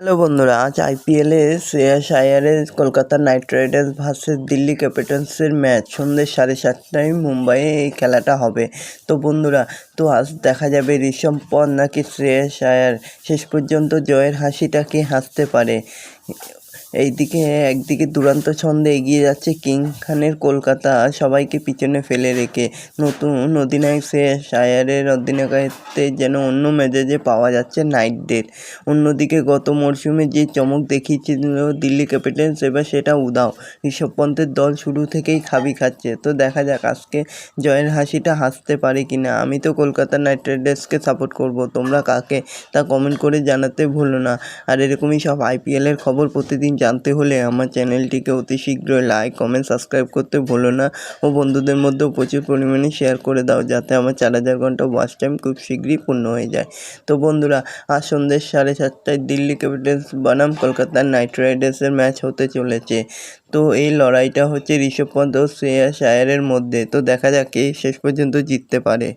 Hello বন্ধুরা, আজ আইপিএলে শ্রেয়াস আয়ারের Kolkata knight riders versus Delhi ক্যাপিটালসের ম্যাচ সন্ধ্যে 7:30টায় মুম্বাইয়ে এই খেলাটা হবে। তো বন্ধুরা, আজ দেখা যাবে ঋষভ পন্থ নাকি শ্রেয়াস আয়ার শেষ পর্যন্ত জয়ের হাসিটা কে হাসতে পারে। একদিকে দুরন্ত ছন্দে এগিয়ে যাচ্ছে কিং খানের কলকাতা, সবাইকে পিছনে ফেলে রেখে। নতুন অধিনায়ক শ্রেয়াস আয়ারের অধিনায়কত্বে যেন অন্য মেজাজে পাওয়া যাচ্ছে নাইটদের। অন্যদিকে গত মরশুমে যে চমক দেখিয়েছিল দিল্লি ক্যাপিটালস, এবার সেটা উধাও। ঋষভ পন্থের দল শুরু থেকেই খাবি খাচ্ছে। তো দেখা যাক আজকে জয়ের হাসিটা হাসতে পারে কিনা। আমি তো কলকাতা নাইট রাইডার্সকে সাপোর্ট করব, তোমরা কাকে তা কমেন্ট করে জানাতে ভুলো না। আর এরকমই সব আইপিএলের খবর প্রতিদিন জানতে হলে আমার চ্যানেলটিকে অতি শীঘ্রই লাইক, কমেন্ট, সাবস্ক্রাইব করতে ভুলো না ও বন্ধুদের মধ্যেও প্রচুর পরিমাণে শেয়ার করে দাও, যাতে আমার 4000 ঘন্টা ওয়াচ টাইম খুব শীঘ্রই পূর্ণ হয়ে যায়। তো বন্ধুরা, আজ সন্ধ্যে 7:30টায় দিল্লি ক্যাপিটালস বনাম কলকাতা নাইট রাইডার্সের ম্যাচ হতে চলেছে। তো এই লড়াইটা হচ্ছে ঋষভ পন্থ ও শ্রেয়াস আয়ারের মধ্যে। তো দেখা যাক কে শেষ পর্যন্ত জিততে পারে।